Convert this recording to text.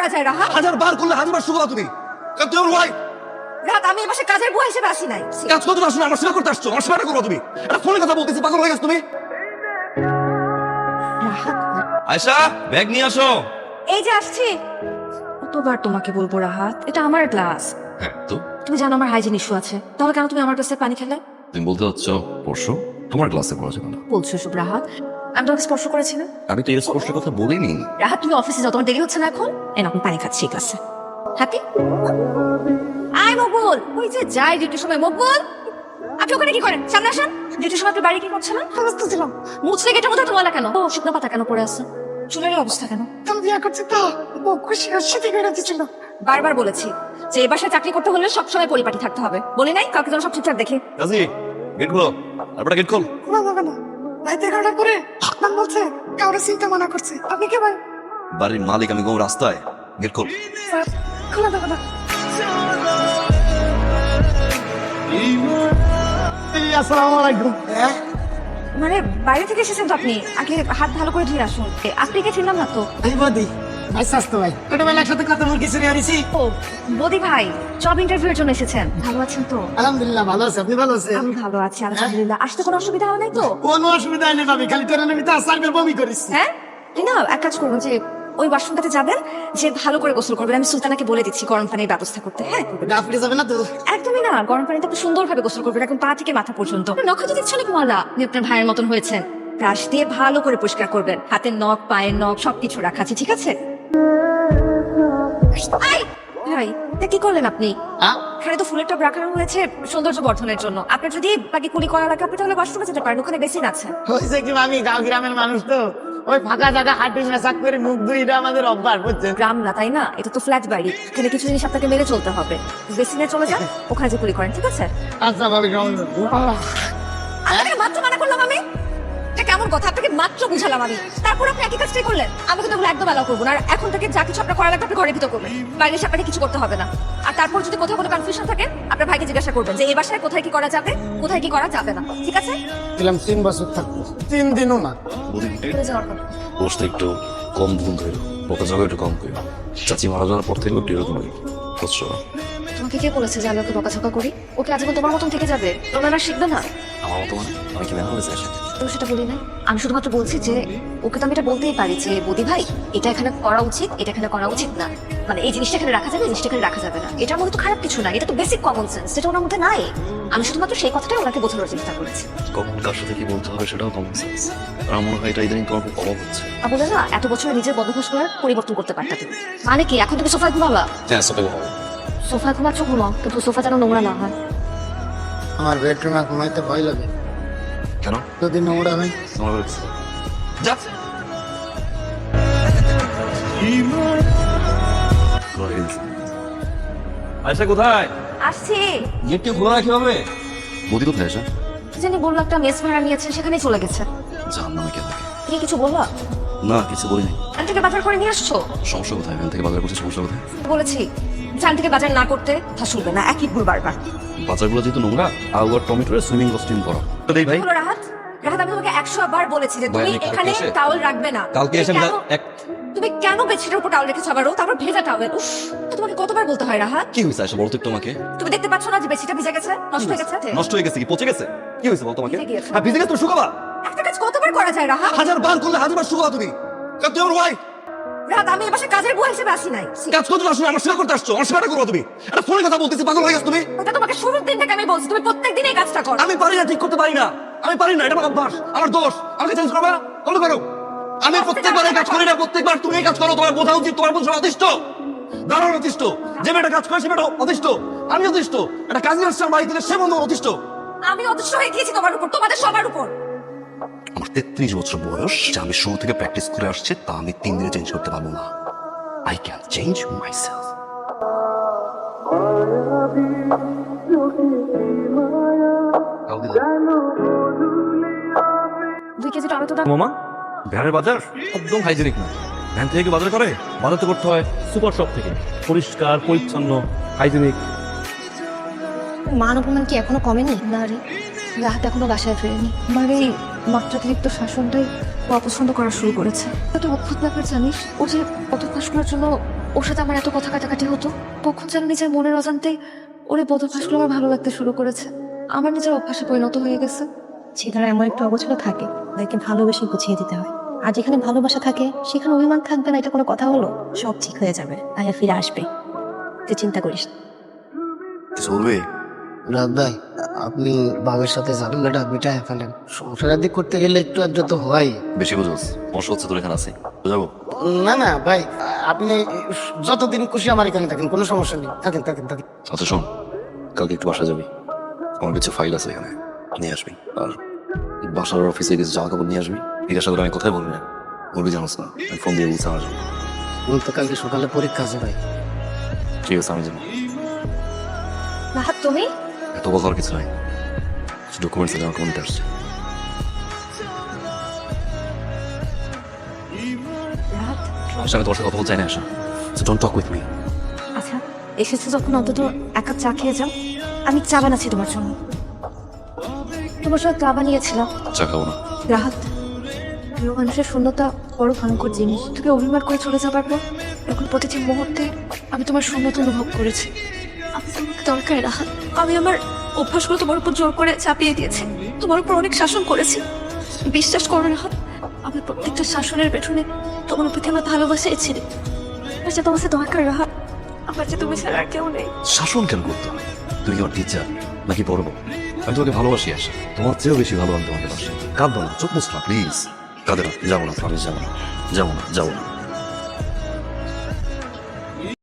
করা যায় রাহাত? হাজার বার করলে হাজারবার শুকলা তুমি। কারণ তুমি আমার ওয়াইফ। রাহাত, আমি এই বাসায় কাজের বুয়া হিসেবে আসি নাই। কাজ করতে আসো না, আমার সেবা করতে আসছো। আমার সেবাটা করবো তুমি। একটা ফোনে কথা বলতেছি, পাগল হয়ে গেছো তুমি। রাহাত, আয়শা, ব্যাগ নিয়ে আসো। এই যে আসছি। কতবার তোমাকে বলবো রাহাত, এটা আমার ক্লাস। হ্যাঁ তো তুমি জানো আমার হাইজিন ইস্যু আছে, তাহলে কেন তুমি আমার ক্লাসে পানি খেলে? তুমি বলতে চাচ্ছ পরশু তোমার ক্লাসে পড়া যাবে না? বলছো সব রাহাত? আমি তোমাকে স্পর্শ করেছি না? আমি তো এই স্পর্শের কথা বলিনি। রাহাত, তুমি অফিসে যাও, তোমার দেরি হচ্ছে না এখন? এখন পানি খাচ্ছি ক্লাসে। হ্যাপি? আয় মকবুল, ওই যে যাই ডিউটির সময়। মকবুল, আপনি ওখানে কি করেন? সামনে আসেন। ডিউটির সময় আপনি বাড়ি কি করছিলেন? ব্যস্ত ছিলাম। মুছলে গেটের মধ্যে তোমার কেন? ও শুকনো পাতা কেন পড়ে আছে? চুলের এই অবস্থা কেন? আমি বিয়ে করছি তো খুশি খুশি করে দিচ্ছিল। বারবার বলেছি যে এই বাসায় চাকরি করতে হলে সবসময় পরিপাটি থাকতে হবে। বলি নাই কাউকে যেন সব ঠিকঠাক দেখে? কাজী, গেট খোলো। তারপরে গেট খোল। খোলা যাবে না, রাইতে 11টা করে আপনার বলছে কাউরে চিন্তা মানা করছে। আপনি কে ভাই? বাড়ির মালিক আমি, কোন রাস্তায়। গেট খোল। স্যার, খোলা যাবে না। আসসালামু আলাইকুম। মানে বাইরে থেকে এসেছেন তো আপনি? আগে হাত ভালো করে ধুয়ে আসুন। আপনি কে চিনলাম না তো। ভাই বদি, ভাই স্বাস্থ্য ভাই, ছোটবেলা একসাথে কত মুরগি চুরি হারিয়েছি। ও বদি ভাই, জব ইন্টারভিউর জন্য এসেছেন। ভালো আছেন তো? আলহামদুলিল্লাহ ভালো আছে। আপনি ভালো আছেন? আমি ভালো আছি আলহামদুলিল্লাহ। আসতে কোনো অসুবিধা হয় নাই তো? কোনো অসুবিধা নেই ভাবি, খালি তোর আমি তো আসার বমি করিস। হ্যাঁ, না এক কাজ করবো, যে ওই ওয়াশরুমটাতে যাবেন, যে ভালো করে গোসল করবেন। আমি সুলতানাকে বলে দিচ্ছি গরম পানির ব্যবস্থা করতে। হ্যাঁ, আপনি যাবে না তো? একদমই না, গরম পানিতে আপনি সুন্দরভাবে গোসল করবেন, একদম পা থেকে মাথা পর্যন্ত। নখ তো দেখছেন মালা, আপনি আপনার ভাইয়ের মতন হয়েছেন। ব্রাশ দিয়ে ভালো করে পরিষ্কার করবেন, হাতের নখ, পায়ের নখ সবকিছু রাখা আছে, ঠিক আছে? আই, ভাই, এটা কি করলেন আপনি? এখানে তো ফুলের টব রাখা হয়েছে সৌন্দর্য বর্ধনের জন্য। আপনার যদি বাকি কুলি করা লাগে, আপনি তাহলে ওয়াশরুমে যেতে পারেন, ওখানে বেসিন আছে। হয়েছে কি মামি, গাঁও গ্রামের মানুষ তো ওই ফাঁকা জায়গা হাঁটি মেশাক করে মুখ ধুই, এটা আমাদের অভ্যাস, বুঝছেন? গ্রাম না, তাই না? এটা তো ফ্ল্যাট বাড়ি, এখানে কিছু জিনিস আপনাকে মেরে চলতে হবে। বেসিনে চলে যান, ওখানে যে কুলি করেন, ঠিক আছে? আচ্ছা ভাবি, কেমন? আপনাকে মাত্র মানা করলাম আমি। এটা কেমন কথা? আপনাকে মাত্র বুঝালাম আমি, তারপর আপনি একই কাজটাই করলেন। আমি কিন্তু এগুলো একদম অ্যালাউ করবো না। আর এখন থেকে যা কিছু আপনার করা লাগবে আপনি ঘরের ভিতর করবেন, বাইরে এসে আপনাকে কিছু করতে হবে না। আর তারপর যদি কোথাও কোনো কনফিউশন থাকে, আপনার ভাইকে জিজ্ঞাসা করবেন যে এই বাসায় কোথায় কি করা যাবে, কোথায় কি করা যাবে না, ঠিক আছে? দিলাম 3 বছর থাকবো, 3 দিনও না। চলে যাওয়ার কথা। বসতে একটু কম ভুল ধরো, বকা যাবে একটু কম করো। চাচি মারা যাওয়ার পর থেকে একটু এরকম বুঝছো? তোমাকে কে বলেছে যে আমি ওকে বকাঝকা করি? ওকে আজীবন তোমার মতন থেকে যাবে, তোমরা না শিখবে না? আমার মতো মানে আমি কি মেনে হয়েছে? তো সেটা বলি না, আমি শুধুমাত্র বলছি যে ওকে তো আমি এটা বলতেই পারি যে বদি ভাই, এটা এখানে করা উচিত, এটা এখানে করা উচিত না। মানে এই জিনিসটা এখানে রাখা যাবে, এই জিনিসটা এখানে রাখা যাবে না। এটার মধ্যে তো খারাপ কিছু না, এটা তো বেসিক কমন সেন্স, যেটা ওনার মধ্যে নাই। আমি শুধুমাত্র সেই কথাটাই ওনাকে বোঝানোর চেষ্টা করেছি। কখন কার সাথে কি বলতে হবে সেটাও কমন সেন্স। আমার মনে হয় এটা ইদানিং তোমার খুব অভাব হচ্ছে। আর বলে না, এত বছরে নিজের বদভ্যাস করার পরিবর্তন করতে পারতা তুমি। মানে কি এখন তুমি সোফায় ঘুমাবা? হ্যাঁ, সবাই ভালো। সোফায় ঘুমাচ্ছ ঘুমাও, কিন্তু সোফা যেন নোংরা না হয়। আমার বেডরুমে ঘুমাইতে ভয় লাগে, কেন? যদি নোংরা হয়। তোমার বলছি যাচ্ছে আয়শা কোথায়? আসছি। গেট কে খোলা রাখি হবে? বদি কোথায় আয়শা? কি জানি বললো, একটা মেস ভাড়া নিয়েছে, সেখানেই চলে গেছে। জান নামে কে থাকে? তুমি কিছু বললা? না, কিছু বলিনি। এখান থেকে বাজার করে নিয়ে আসছো? সমস্যা কোথায়? এখান থেকে বাজার করছে, সমস্যা কোথায়? বলেছি চাল থেকে বাজার না করতে, তা শুনবে না, একই ভুল বারবার। বাজারগুলো যেহেতু নোংরা, আলু আর টমেটোর সুইমিং কস্টিউম করো। তো দেই ভাই। হলো রাহাত, রাহাত আমি তোমাকে 100 বার বলেছি যে তুমি ভাই, আমি কালকে এখানে এসে- টাওয়েল রাখবে না। কালকে এসে তুমি আমি কেন- এক- তুমি কেন বেডশিটের উপর টাওয়েল রেখেছো আবারও, তারপর ভেজা টাওয়েল? উফ, তো তোমাকে কতবার বলতে হয় রাহাত? কি হয়েছে আয়শা, বলো তো একটু আমাকে। তুমি দেখতে পাচ্ছ না যে বেডশিটটা ভিজে গেছে, নষ্ট হয়ে গেছে? নষ্ট হয়ে গেছে কি পচে গেছে? কি হয়েছে বল তোমাকে? ভিজে গিয়েছে। হ্যাঁ, ভিজে গেছে তো শুকাবা। একটা কাজ কতবার করা যায় রাহাত? হাজার বার করলে হাজারবার শুকাবা তুমি। কারণ তুমি আমার ওয়াইফ। রাহাত, আমি এই বাসায় কাজের বুয়া হিসেবে আসি নাই। কাজ করতে আসো না, আমার সেবা করতে আসছো। আমার সেবাটা করবো তুমি। একটা ফোনে কথা বলতেছি, পাগল হয়ে গেছো তুমি। ওটা তোমাকে শুরুর দিন থেকে আমি বলছি, তুমি প্রত্যেকদিন এই কাজটা করো। আমি পারি না, ঠিক করতে পারি না। আমি পারি না, এটা আমার অভ্যাস, আমার দোষ। আমাকে চেঞ্জ করবা? বলো করো। আমি প্রত্যেকবার এই কাজ করি না, প্রত্যেকবার তুমি এই কাজ করো। তোমার বোঝা উচিত, তোমার বোঝা অতিষ্ঠ, দারুণ অতিষ্ঠ। যে মেয়েটা কাজ করে সে মেয়েটা অতিষ্ঠ, আমি অতিষ্ঠ। একটা কাজে আসছে আমার বাড়ি থেকে, সে বন্ধু অতিষ্ঠ। আমি অদৃশ্য হয়ে গিয়েছি তোমার উপর, তোমাদের সবার উপর। আমার 33 বছর বয়স, যা আমি শুরু থেকে প্র্যাকটিস করে আসছে, তা আমি 3 দিনে চেঞ্জ করতে পারবো না। I can change myself. দুই কেজি টমেটো দাও। মামা, ভ্যানের বাজার একদম হাইজেনিক না। ভ্যান থেকে বাজার করে, বাজার তো করতে হয় সুপার শপ থেকে, পরিষ্কার পরিচ্ছন্ন হাইজেনিক। মান অপমান কি এখনো কমেনি? না রে, রাহাত এখনো বাসায় ফেরেনি। আমার এই মাত্রাতিরিক্ত শাসনটাই ও অপছন্দ করা শুরু করেছে। একটা অদ্ভুত ব্যাপার জানিস, ও যে পথ ফাঁস করার জন্য ওর সাথে আমার এত কথা কাটাকাটি হতো, কখন যেন নিজের মনের অজান্তেই ওর এই বদভ্যাসগুলো আমার ভালো লাগতে শুরু করেছে, আমার নিজের অভ্যাসে পরিণত হয়ে গেছে। ছেলেরা এমন একটা অবস্থা থাকে, তাদেরকে ভালোবেসে বুঝিয়ে দিতে হয়। আর যেখানে ভালোবাসা থাকে সেখানে অভিমান থাকবে না, এটা কোনো কথা হলো? সব ঠিক হয়ে যাবে, আয়া ফিরে আসবে, তুই চিন্তা করিস না। কিছু বলবি? রাত ভাই, আপনি বাবার সাথে ঝামেলাটা মিটায় ফেলেন। সংসারাদি করতে গেলে একটু আধটু তো হয়। বেশি বুঝোস, মশা হচ্ছে তোর এখানে আছে, বুঝাবো? না না ভাই, আপনি যতদিন খুশি আমার এখানে থাকেন, কোনো সমস্যা নেই, থাকেন থাকেন থাকেন। আচ্ছা শোন, কালকে একটু বাসা যাবি, আমার কিছু ফাইল আছে এখানে, নিয়ে আসবি। আর বাসার অফিসে কিছু জামা কাপড় নিয়ে আসবি। জিজ্ঞাসা করে আমি কোথায় বলবি না, বলবি জানোস না, আমি ফোন দিয়ে বলছি আমার জন্য। আমার তো কালকে সকালে পরীক্ষা আছে ভাই। ঠিক আছে, আমি যাবো। রাহাত তুমি? এত বলার কিছু নাই, ডকুমেন্টস জামা কাপড় নিতে আসছে। রাহাত, আমি তোমার সাথে কথা বলতে চাই না আসা, so don't talk with me. আচ্ছা এসেছো যখন অন্তত এক কাপ চা খেয়ে যাও, আমি চা বানাচ্ছি তোমার জন্য। তোমার সঙ্গে চা বানিয়েছিলাম। চা খাবো না। রাহাত, প্রিয় মানুষের শূন্যতা বড় ভয়ঙ্কর জিনিস। তুমি অভিমান করে চলে যাবার পর এখন প্রতিটি মুহূর্তে আমি তোমার শূন্যতা অনুভব করেছি। আমি তোমাকে দরকার রাহাত। আমি আমার অভ্যাসগুলো তোমার উপর জোর করে চাপিয়ে দিয়েছি, তোমার উপর অনেক শাসন করেছি। বিশ্বাস করো রাহাত, আমি প্রত্যেকটা শাসনের পেছনে তোমার প্রতি আমার ভালোবাসাই ছিল। আমার যে তোমার সাথে দরকার রাহাত, আমার যে তুমি ছাড়া আর কেউ নেই। শাসন কেন করতে হয়? তুমি কি আমার টিচার নাকি বড় বোন? আমি তোমাকে ভালোবাসি আসা, তোমার চেয়েও বেশি ভালো আমি তোমাকে বাসি। কাঁদবো না, চোখ মুছ না প্লিজ। কাঁদে না, যাবো না, আমি যাবো না, যাবো না, যাবো না।